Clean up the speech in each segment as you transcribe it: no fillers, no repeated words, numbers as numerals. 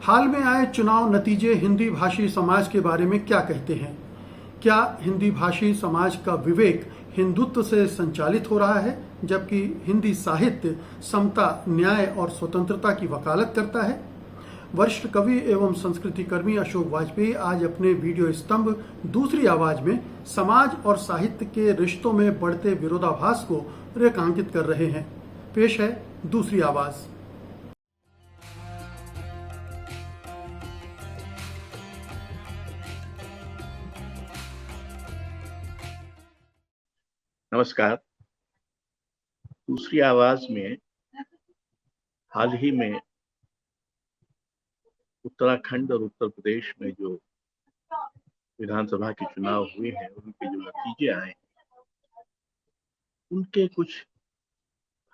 हाल में आए चुनाव नतीजे हिंदी भाषी समाज के बारे में क्या कहते हैं? क्या हिंदी भाषी समाज का विवेक हिंदुत्व से संचालित हो रहा है, जबकि हिंदी साहित्य समता, न्याय और स्वतंत्रता की वकालत करता है? वरिष्ठ कवि एवं संस्कृति कर्मी अशोक वाजपेयी आज अपने वीडियो स्तंभ दूसरी आवाज में समाज और साहित्य के रिश्तों में बढ़ते विरोधाभास को रेखांकित कर रहे हैं। पेश है दूसरी आवाज। नमस्कार। दूसरी आवाज में हाल ही में उत्तराखंड और उत्तर प्रदेश में जो विधानसभा के चुनाव हुए हैं, उनके जो नतीजे आए हैं, उनके कुछ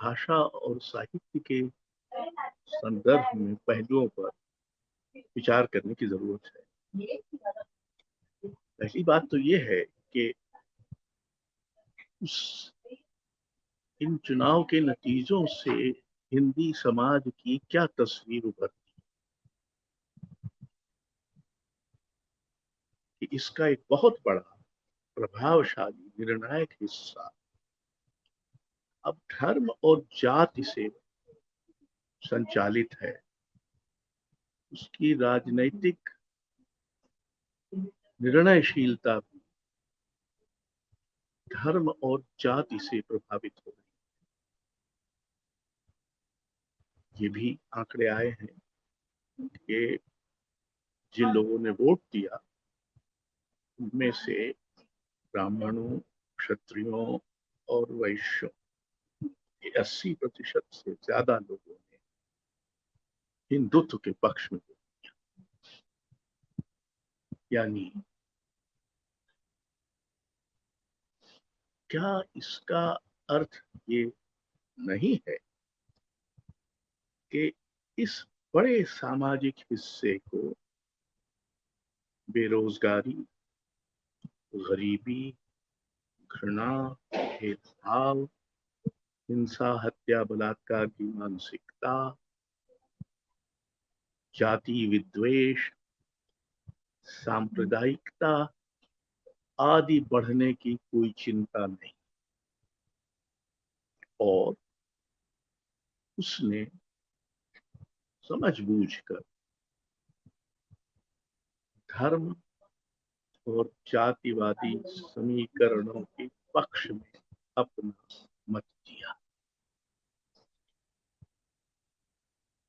भाषा और साहित्य के संदर्भ में पहलुओं पर विचार करने की जरूरत है। पहली बात तो ये है कि इन चुनाव के नतीजों से हिंदी समाज की क्या तस्वीर उभरती कि इसका एक बहुत बड़ा प्रभावशाली निर्णायक हिस्सा अब धर्म और जाति से संचालित है। उसकी राजनैतिक निर्णयशीलता भी धर्म और जाति से प्रभावित हो रही है। ये भी आंकड़े आए हैं कि जिन लोगों ने वोट दिया, उनमें से ब्राह्मणों, क्षत्रियों और वैश्यों के 80% से ज्यादा लोगों ने हिंदुत्व के पक्ष में वोट दिया। यानी क्या इसका अर्थ ये नहीं है कि इस बड़े सामाजिक हिस्से को बेरोजगारी, गरीबी, घृणा, भेदभाव, हिंसा, हत्या, बलात्कार की मानसिकता, जाति विद्वेष, सांप्रदायिकता आदि बढ़ने की कोई चिंता नहीं, और उसने समझबूझकर धर्म और जातिवादी समीकरणों के पक्ष में अपना मत दिया।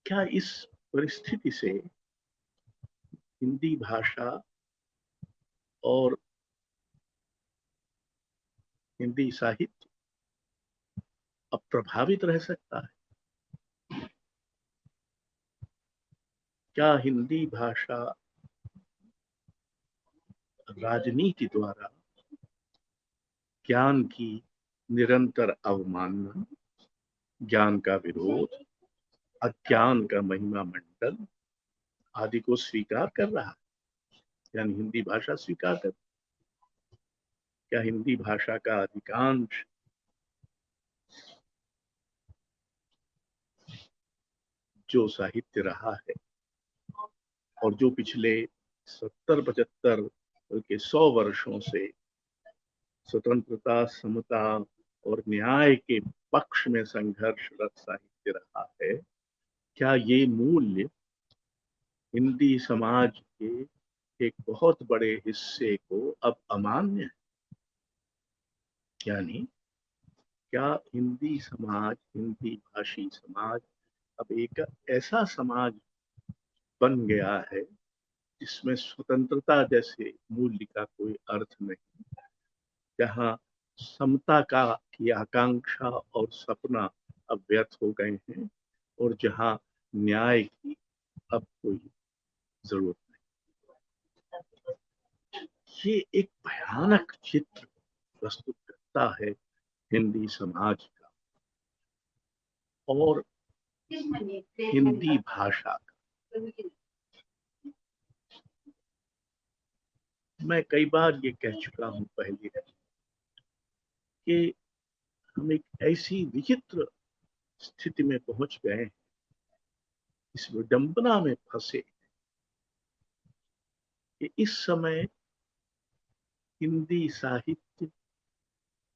क्या इस परिस्थिति से हिंदी भाषा और हिंदी साहित्य अब प्रभावित रह सकता है? क्या हिंदी भाषा राजनीति द्वारा ज्ञान की निरंतर अवमानना, ज्ञान का विरोध, अज्ञान का महिमा मंडल आदि को स्वीकार कर रहा है? यानी हिंदी भाषा स्वीकार कर, क्या हिंदी भाषा का अधिकांश जो साहित्य रहा है और जो पिछले 70-75 बल्कि 100 वर्षों से स्वतंत्रता, समता और न्याय के पक्ष में संघर्षरत साहित्य रहा है, क्या ये मूल्य हिंदी समाज के एक बहुत बड़े हिस्से को अब अमान्य है? यानी क्या हिंदी समाज, हिंदी भाषी समाज अब एक ऐसा समाज बन गया है जिसमें स्वतंत्रता जैसे मूल्य का कोई अर्थ नहीं, जहाँ समता का की आकांक्षा और सपना अब व्यर्थ हो गए हैं, और जहाँ न्याय की अब कोई जरूरत नहीं? ये एक भयानक चित्र प्रस्तुत करता है हिंदी समाज का और हिंदी भाषा का। मैं कई बार ये कह चुका हूं पहले कि हम एक ऐसी विचित्र स्थिति में पहुंच गए हैं, इस विडंबना में फंसे कि इस समय हिंदी साहित्य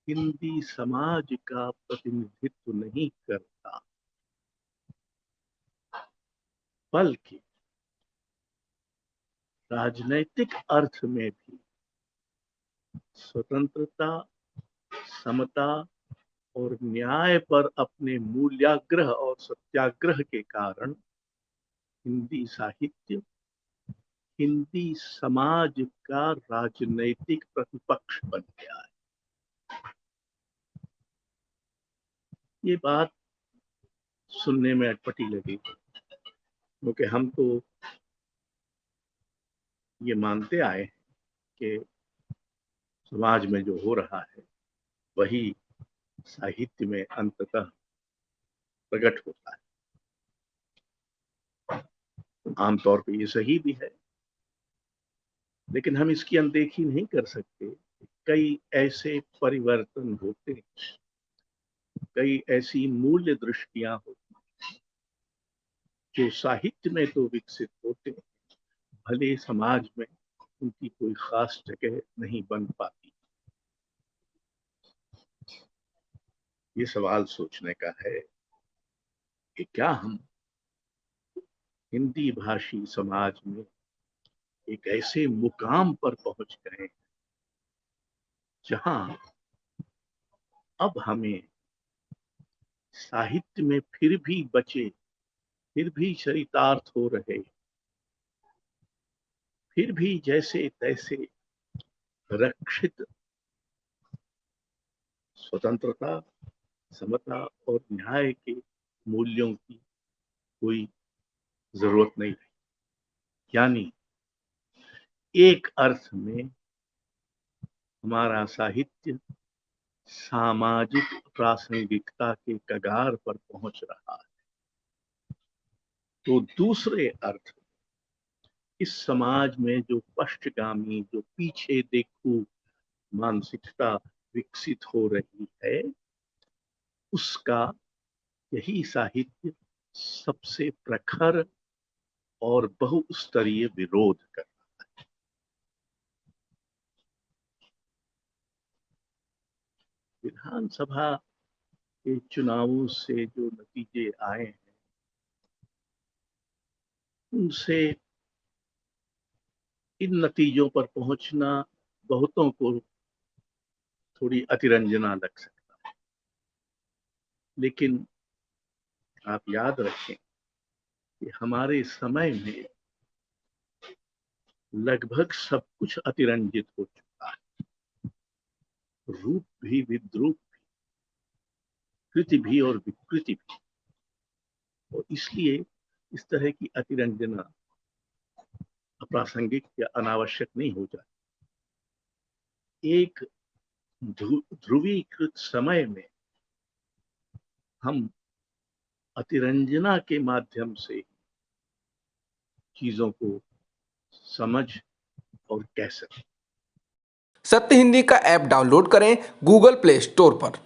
हिंदी समाज का प्रतिनिधित्व नहीं करता, बल्कि राजनैतिक अर्थ में भी स्वतंत्रता, समता और न्याय पर अपने मूल्याग्रह और सत्याग्रह के कारण हिंदी साहित्य हिंदी समाज का राजनैतिक प्रतिपक्ष बन गया है। ये बात सुनने में अटपटी लगी, क्योंकि हम तो ये मानते आए हैं कि समाज में जो हो रहा है वही साहित्य में अंततः प्रकट होता है। आमतौर पर ये सही भी है, लेकिन हम इसकी अनदेखी नहीं कर सकते। कई ऐसे परिवर्तन होते हैं, कई ऐसी मूल्य दृष्टियां होती हैं जो साहित्य में तो विकसित होते हैं, भले समाज में उनकी कोई खास जगह नहीं बन पाती। ये सवाल सोचने का है कि क्या हम हिंदी भाषी समाज में एक ऐसे मुकाम पर पहुंच गए जहां अब हमें साहित्य में फिर भी चरितार्थ हो रहे, फिर भी जैसे तैसे रक्षित स्वतंत्रता, समता और न्याय के मूल्यों की कोई जरूरत नहीं रही। यानी एक अर्थ में हमारा साहित्य सामाजिक प्रासंगिकता के कगार पर पहुंच रहा है, तो दूसरे अर्थ इस समाज में जो पश्चगामी, जो पीछे देखू मानसिकता विकसित हो रही है, उसका यही साहित्य सबसे प्रखर और बहुस्तरीय विरोध कर रहा है। विधानसभा के चुनावों से जो नतीजे आए हैं, उनसे इन नतीजों पर पहुंचना बहुतों को थोड़ी अतिरंजना लग सकता है, लेकिन आप याद रखें कि हमारे समय में लगभग सब कुछ अतिरंजित हो चुका है। रूप भी, विद्रूप भी, कृति भी और विकृति भी। और इसलिए इस तरह की अतिरंजना अप्रासंगिक या अनावश्यक नहीं हो जाती। एक ध्रुवीकृत समय में हम अतिरंजना के माध्यम से चीजों को समझ और कह सकें। सत्य हिंदी का ऐप डाउनलोड करें गूगल प्ले स्टोर पर।